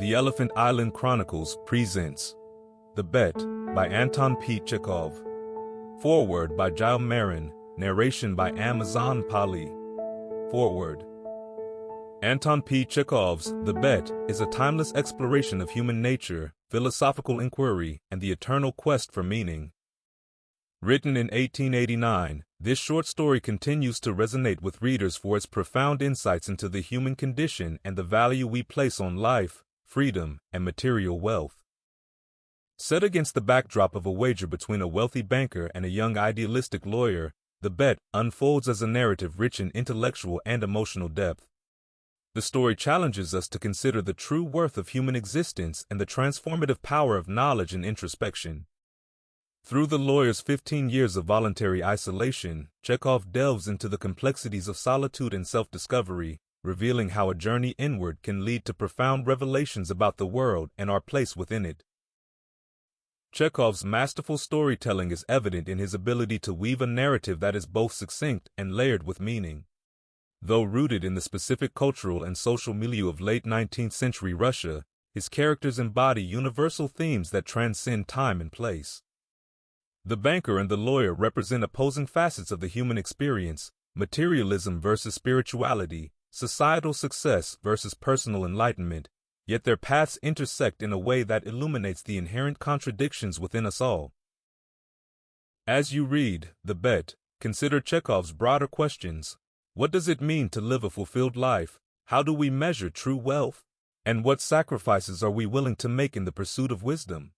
The Elephant Island Chronicles presents The Bet by Anton Chekhov. Foreword by Giles Marin. Narration by Amazon Pali. Foreword. Anton Chekhov's The Bet is a timeless exploration of human nature, philosophical inquiry, and the eternal quest for meaning. Written in 1889, this short story continues to resonate with readers for its profound insights into the human condition and the value we place on life, freedom, and material wealth. Set against the backdrop of a wager between a wealthy banker and a young idealistic lawyer, The Bet unfolds as a narrative rich in intellectual and emotional depth. The story challenges us to consider the true worth of human existence and the transformative power of knowledge and introspection. Through the lawyer's 15 years of voluntary isolation, Chekhov delves into the complexities of solitude and self-discovery, revealing how a journey inward can lead to profound revelations about the world and our place within it. Chekhov's masterful storytelling is evident in his ability to weave a narrative that is both succinct and layered with meaning. Though rooted in the specific cultural and social milieu of late 19th century Russia, his characters embody universal themes that transcend time and place. The banker and the lawyer represent opposing facets of the human experience: materialism versus spirituality, societal success versus personal enlightenment, yet their paths intersect in a way that illuminates the inherent contradictions within us all. As you read The Bet, consider Chekhov's broader questions. What does it mean to live a fulfilled life? How do we measure true wealth? And what sacrifices are we willing to make in the pursuit of wisdom?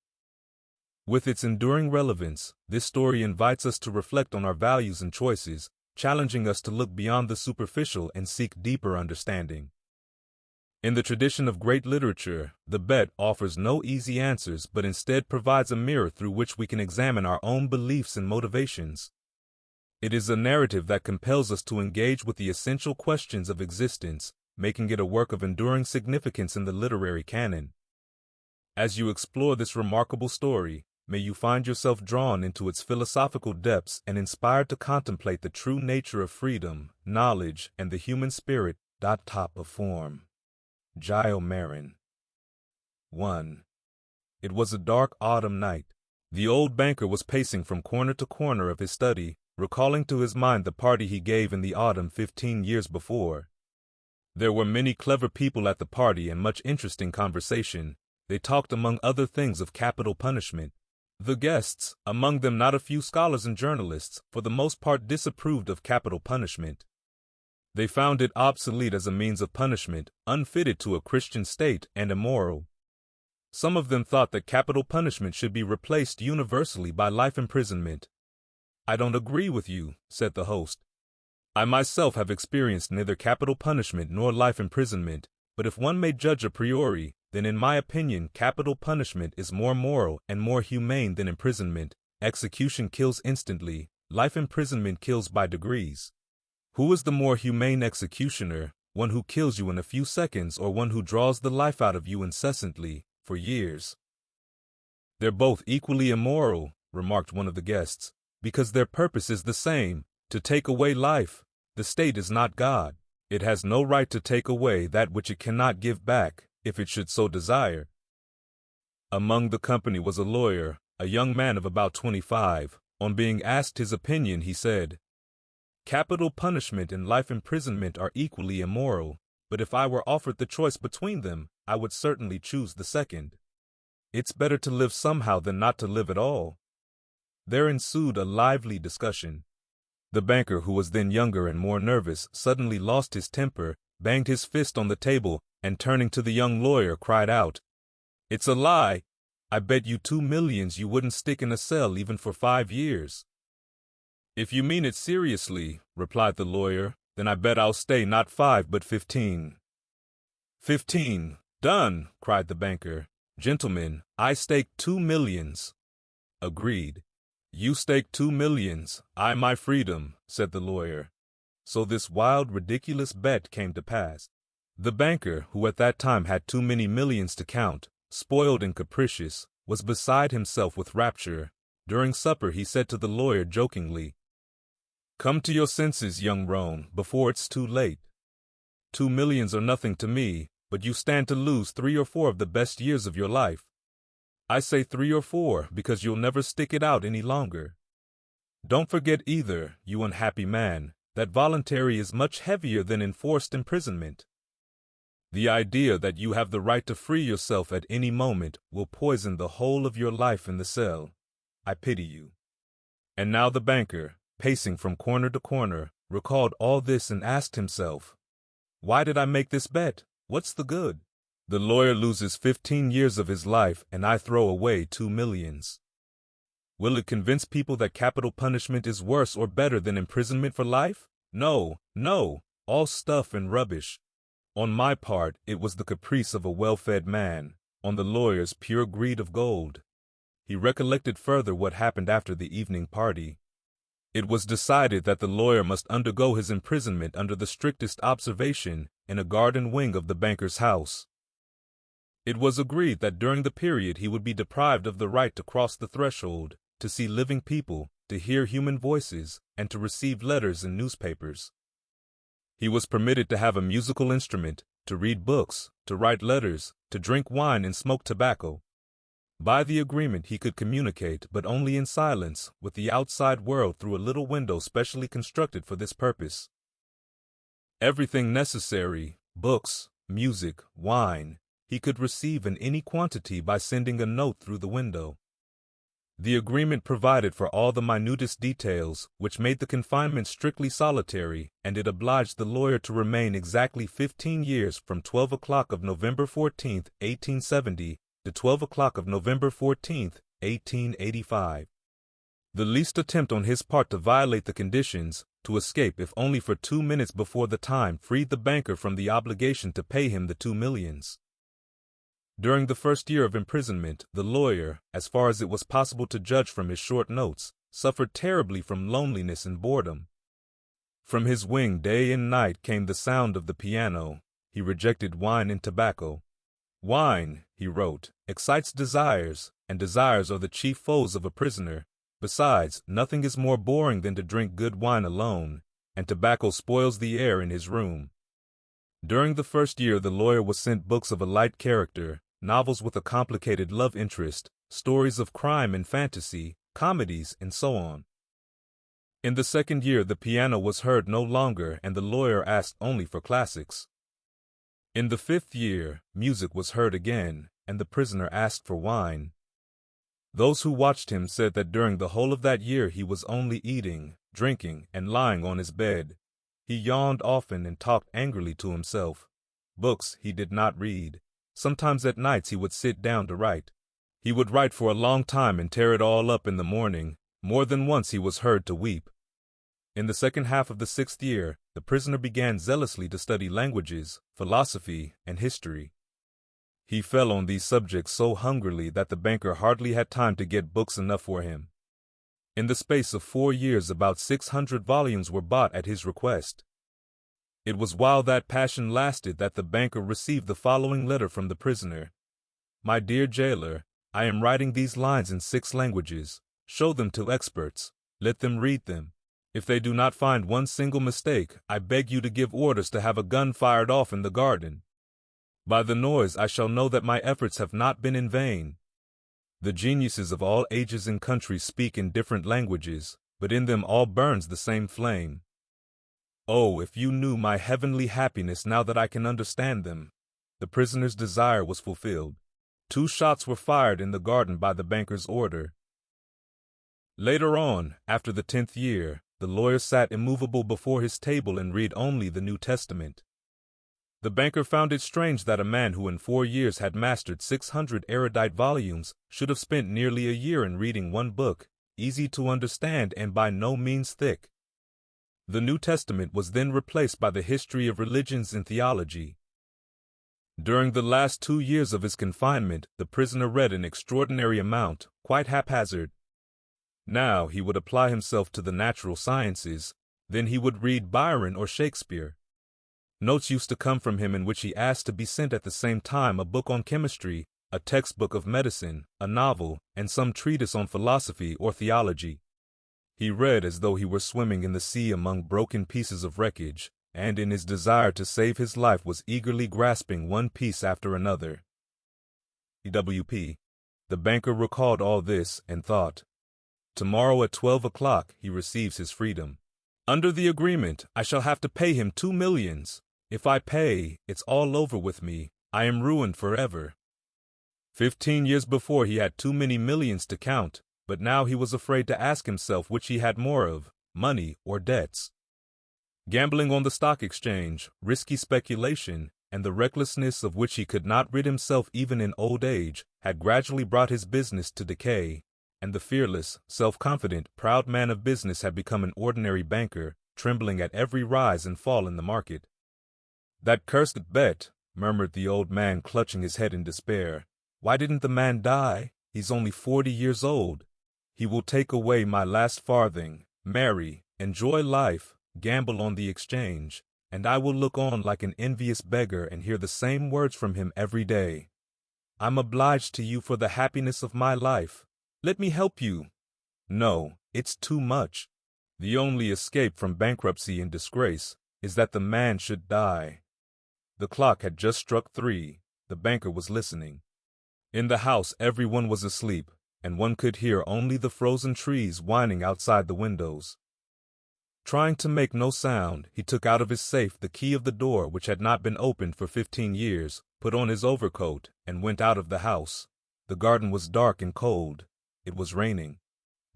With its enduring relevance, this story invites us to reflect on our values and choices, challenging us to look beyond the superficial and seek deeper understanding. In the tradition of great literature, The Bet offers no easy answers but instead provides a mirror through which we can examine our own beliefs and motivations. It is a narrative that compels us to engage with the essential questions of existence, making it a work of enduring significance in the literary canon. As you explore this remarkable story, may you find yourself drawn into its philosophical depths and inspired to contemplate the true nature of freedom, knowledge, and the human spirit. Top of form. Giles Marin. 1. It was a dark autumn night. The old banker was pacing from corner to corner of his study, recalling to his mind the party he gave in the autumn 15 years before. There were many clever people at the party and much interesting conversation. They talked among other things of capital punishment. The guests, among them not a few scholars and journalists, for the most part disapproved of capital punishment. They found it obsolete as a means of punishment, unfitted to a Christian state, and immoral. Some of them thought that capital punishment should be replaced universally by life imprisonment. "I don't agree with you," said the host. "I myself have experienced neither capital punishment nor life imprisonment, but if one may judge a priori, then in my opinion capital punishment is more moral and more humane than imprisonment. Execution kills instantly, life imprisonment kills by degrees. Who is the more humane executioner, one who kills you in a few seconds or one who draws the life out of you incessantly, for years?" "They're both equally immoral," remarked one of the guests, "because their purpose is the same, to take away life. The state is not God. It has no right to take away that which it cannot give back, if it should so desire." Among the company was a lawyer, a young man of about 25. On being asked his opinion, he said, "Capital punishment and life imprisonment are equally immoral, but if I were offered the choice between them, I would certainly choose the second. It's better to live somehow than not to live at all." There ensued a lively discussion. The banker, who was then younger and more nervous, suddenly lost his temper, banged his fist on the table, and turning to the young lawyer, cried out, "It's a lie! I bet you 2 millions you wouldn't stick in a cell even for 5 years." "If you mean it seriously," replied the lawyer, "then I bet I'll stay not 5 but 15. 15. Done!" cried the banker. "Gentlemen, I stake 2 millions. "Agreed." "You stake 2 millions, I my freedom," said the lawyer. So this wild, ridiculous bet came to pass. The banker, who at that time had too many millions to count, spoiled and capricious, was beside himself with rapture. During supper he said to the lawyer jokingly, "Come to your senses, young roan, before it's too late. 2 millions are nothing to me, but you stand to lose 3 or 4 of the best years of your life. I say 3 or 4 because you'll never stick it out any longer. Don't forget either, you unhappy man, that voluntary is much heavier than enforced imprisonment. The idea that you have the right to free yourself at any moment will poison the whole of your life in the cell. I pity you." And now the banker, pacing from corner to corner, recalled all this and asked himself, "Why did I make this bet? What's the good? The lawyer loses 15 years of his life and I throw away 2 millions. Will it convince people that capital punishment is worse or better than imprisonment for life? No, no, all stuff and rubbish. On my part, it was the caprice of a well-fed man, on the lawyer's pure greed of gold." He recollected further what happened after the evening party. It was decided that the lawyer must undergo his imprisonment under the strictest observation in a garden wing of the banker's house. It was agreed that during the period he would be deprived of the right to cross the threshold, to see living people, to hear human voices, and to receive letters and newspapers. He was permitted to have a musical instrument, to read books, to write letters, to drink wine and smoke tobacco. By the agreement he could communicate, but only in silence, with the outside world through a little window specially constructed for this purpose. Everything necessary, books, music, wine, he could receive in any quantity by sending a note through the window. The agreement provided for all the minutest details, which made the confinement strictly solitary, and it obliged the lawyer to remain exactly 15 years from 12 o'clock of November 14, 1870, to 12 o'clock of November 14, 1885. The least attempt on his part to violate the conditions, to escape if only for 2 minutes before the time, freed the banker from the obligation to pay him the 2 millions. During the first year of imprisonment, the lawyer, as far as it was possible to judge from his short notes, suffered terribly from loneliness and boredom. From his wing day and night came the sound of the piano. He rejected wine and tobacco. "Wine," he wrote, "excites desires, and desires are the chief foes of a prisoner. Besides, nothing is more boring than to drink good wine alone, and tobacco spoils the air in his room." During the first year the lawyer was sent books of a light character, novels with a complicated love interest, stories of crime and fantasy, comedies, and so on. In the second year the piano was heard no longer and the lawyer asked only for classics. In the 5th year, music was heard again, and the prisoner asked for wine. Those who watched him said that during the whole of that year he was only eating, drinking, and lying on his bed. He yawned often and talked angrily to himself. Books he did not read. Sometimes at nights he would sit down to write. He would write for a long time and tear it all up in the morning. More than once he was heard to weep. In the second half of the 6th year, the prisoner began zealously to study languages, philosophy, and history. He fell on these subjects so hungrily that the banker hardly had time to get books enough for him. In the space of 4 years about 600 volumes were bought at his request. It was while that passion lasted that the banker received the following letter from the prisoner. "My dear jailer, I am writing these lines in 6 languages. Show them to experts. Let them read them. If they do not find one single mistake, I beg you to give orders to have a gun fired off in the garden. By the noise I shall know that my efforts have not been in vain. The geniuses of all ages and countries speak in different languages, but in them all burns the same flame. Oh, if you knew my heavenly happiness now that I can understand them." The prisoner's desire was fulfilled. 2 shots were fired in the garden by the banker's order. Later on, after the 10th year, the lawyer sat immovable before his table and read only the New Testament. The banker found it strange that a man who in 4 years had mastered 600 erudite volumes should have spent nearly a year in reading one book, easy to understand and by no means thick. The New Testament was then replaced by the history of religions and theology. During the last 2 years of his confinement, the prisoner read an extraordinary amount, quite haphazard. Now he would apply himself to the natural sciences, then he would read Byron or Shakespeare. Notes used to come from him in which he asked to be sent at the same time a book on chemistry, a textbook of medicine, a novel, and some treatise on philosophy or theology. He read as though he were swimming in the sea among broken pieces of wreckage, and in his desire to save his life was eagerly grasping one piece after another. EWP. The banker recalled all this and thought, tomorrow at 12 o'clock he receives his freedom. Under the agreement, I shall have to pay him 2 millions. If I pay, it's all over with me. I am ruined forever. 15 years before he had too many millions to count, but now he was afraid to ask himself which he had more of, money or debts. Gambling on the stock exchange, risky speculation, and the recklessness of which he could not rid himself even in old age, had gradually brought his business to decay, and the fearless, self-confident, proud man of business had become an ordinary banker, trembling at every rise and fall in the market. That cursed bet, murmured the old man, clutching his head in despair. Why didn't the man die? He's only 40 years old. He will take away my last farthing, marry, enjoy life, gamble on the exchange, and I will look on like an envious beggar and hear the same words from him every day. I'm obliged to you for the happiness of my life. Let me help you. No, it's too much. The only escape from bankruptcy and disgrace is that the man should die. The clock had just struck 3. The banker was listening. In the house everyone was asleep, and one could hear only the frozen trees whining outside the windows. Trying to make no sound, he took out of his safe the key of the door which had not been opened for 15 years, put on his overcoat, and went out of the house. The garden was dark and cold. It was raining.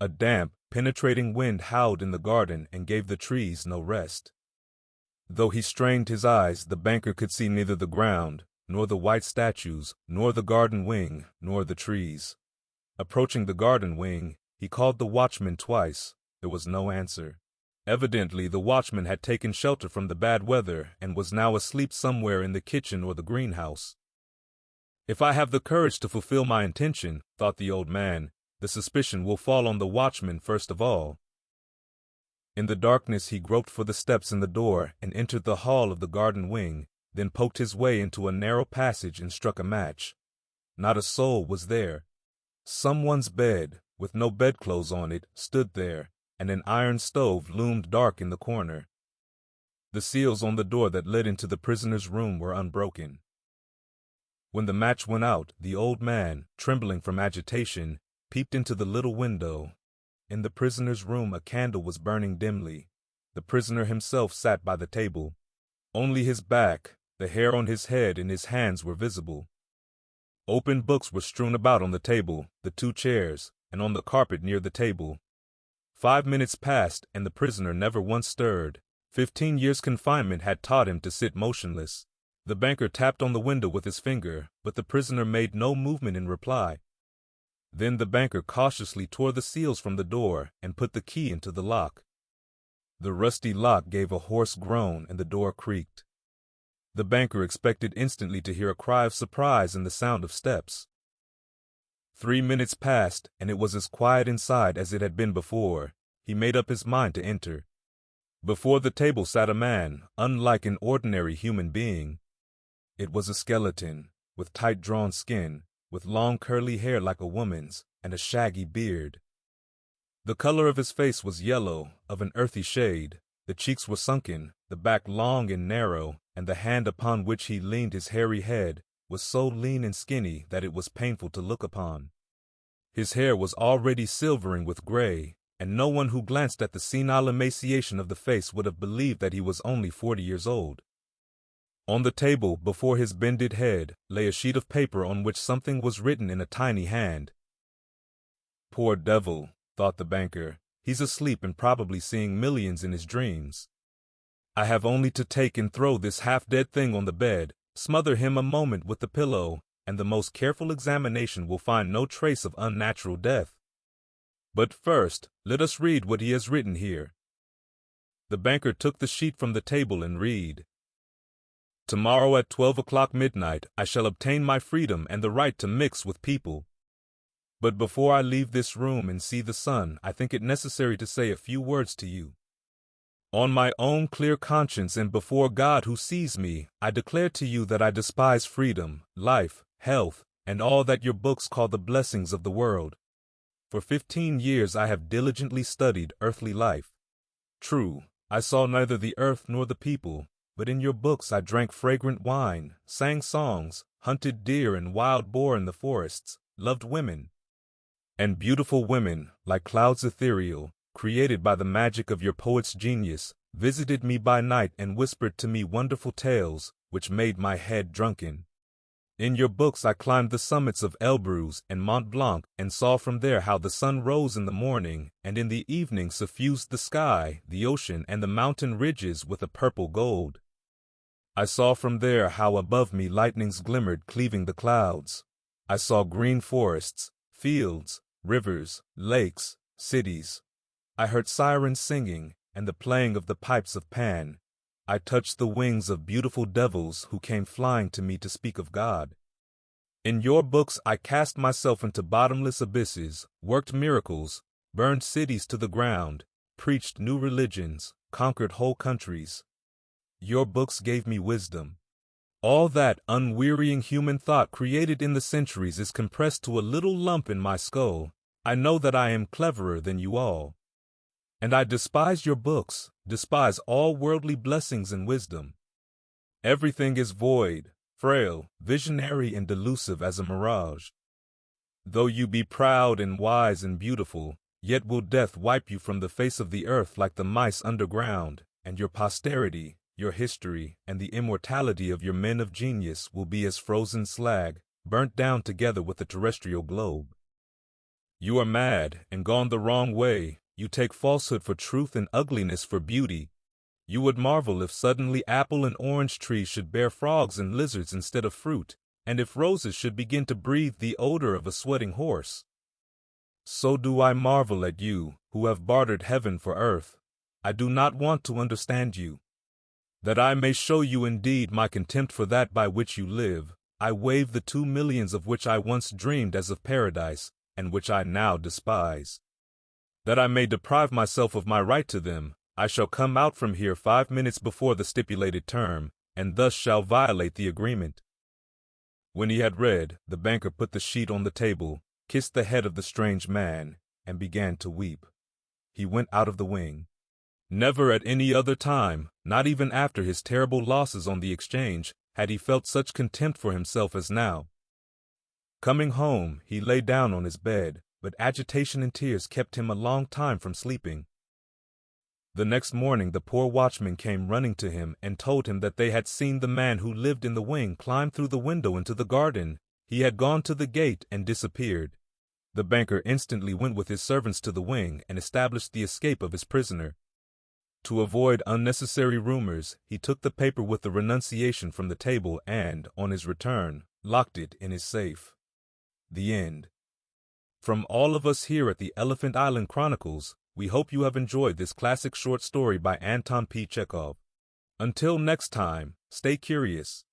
A damp, penetrating wind howled in the garden and gave the trees no rest. Though he strained his eyes, the banker could see neither the ground, nor the white statues, nor the garden wing, nor the trees. Approaching the garden wing, he called the watchman twice. There was no answer. Evidently, the watchman had taken shelter from the bad weather and was now asleep somewhere in the kitchen or the greenhouse. If I have the courage to fulfill my intention, thought the old man, the suspicion will fall on the watchman first of all. In the darkness he groped for the steps in the door and entered the hall of the garden wing, then poked his way into a narrow passage and struck a match. Not a soul was there. Someone's bed, with no bedclothes on it, stood there, and an iron stove loomed dark in the corner. The seals on the door that led into the prisoner's room were unbroken. When the match went out, the old man, trembling from agitation, peeped into the little window. In the prisoner's room a candle was burning dimly. The prisoner himself sat by the table. Only his back, the hair on his head and his hands were visible. Open books were strewn about on the table, the 2 chairs, and on the carpet near the table. 5 minutes passed, and the prisoner never once stirred. 15 years' confinement had taught him to sit motionless. The banker tapped on the window with his finger, but the prisoner made no movement in reply. Then the banker cautiously tore the seals from the door and put the key into the lock. The rusty lock gave a hoarse groan and the door creaked. The banker expected instantly to hear a cry of surprise and the sound of steps. 3 minutes passed, and it was as quiet inside as it had been before. He made up his mind to enter. Before the table sat a man, unlike an ordinary human being. It was a skeleton, with tight-drawn skin, with long curly hair like a woman's, and a shaggy beard. The color of his face was yellow, of an earthy shade. The cheeks were sunken, the back long and narrow, and the hand upon which he leaned his hairy head was so lean and skinny that it was painful to look upon. His hair was already silvering with gray, and no one who glanced at the senile emaciation of the face would have believed that he was only 40 years old. On the table, before his bended head, lay a sheet of paper on which something was written in a tiny hand. Poor devil, thought the banker, he's asleep and probably seeing millions in his dreams. I have only to take and throw this half-dead thing on the bed, smother him a moment with the pillow, and the most careful examination will find no trace of unnatural death. But first, let us read what he has written here. The banker took the sheet from the table and read. Tomorrow at 12 o'clock midnight, I shall obtain my freedom and the right to mix with people. But before I leave this room and see the sun, I think it necessary to say a few words to you. On my own clear conscience and before God who sees me, I declare to you that I despise freedom, life, health, and all that your books call the blessings of the world. For 15 years I have diligently studied earthly life. True, I saw neither the earth nor the people, but in your books I drank fragrant wine, sang songs, hunted deer and wild boar in the forests, loved women. And beautiful women, like clouds ethereal, created by the magic of your poet's genius, visited me by night and whispered to me wonderful tales, which made my head drunken. In your books I climbed the summits of Elbrus and Mont Blanc and saw from there how the sun rose in the morning and in the evening suffused the sky, the ocean, and the mountain ridges with a purple gold. I saw from there how above me lightnings glimmered cleaving the clouds. I saw green forests, fields, rivers, lakes, cities. I heard sirens singing and the playing of the pipes of Pan. I touched the wings of beautiful devils who came flying to me to speak of God. In your books I cast myself into bottomless abysses, worked miracles, burned cities to the ground, preached new religions, conquered whole countries. Your books gave me wisdom. All that unwearying human thought created in the centuries is compressed to a little lump in my skull. I know that I am cleverer than you all. And I despise your books, despise all worldly blessings and wisdom. Everything is void, frail, visionary, and delusive as a mirage. Though you be proud and wise and beautiful, yet will death wipe you from the face of the earth like the mice underground, and your posterity, your history, and the immortality of your men of genius will be as frozen slag, burnt down together with the terrestrial globe. You are mad and gone the wrong way. You take falsehood for truth and ugliness for beauty. You would marvel if suddenly apple and orange trees should bear frogs and lizards instead of fruit, and if roses should begin to breathe the odor of a sweating horse. So do I marvel at you, who have bartered heaven for earth. I do not want to understand you. That I may show you indeed my contempt for that by which you live, I waive the 2 millions of which I once dreamed as of paradise, and which I now despise. That I may deprive myself of my right to them, I shall come out from here 5 minutes before the stipulated term, and thus shall violate the agreement. When he had read, the banker put the sheet on the table, kissed the head of the strange man, and began to weep. He went out of the wing. Never at any other time, not even after his terrible losses on the exchange, had he felt such contempt for himself as now. Coming home, he lay down on his bed, but agitation and tears kept him a long time from sleeping. The next morning the poor watchmen came running to him and told him that they had seen the man who lived in the wing climb through the window into the garden. He had gone to the gate and disappeared. The banker instantly went with his servants to the wing and established the escape of his prisoner. To avoid unnecessary rumors, he took the paper with the renunciation from the table and, on his return, locked it in his safe. The end. From all of us here at the Elephant Island Chronicles, we hope you have enjoyed this classic short story by Anton P. Chekhov. Until next time, stay curious.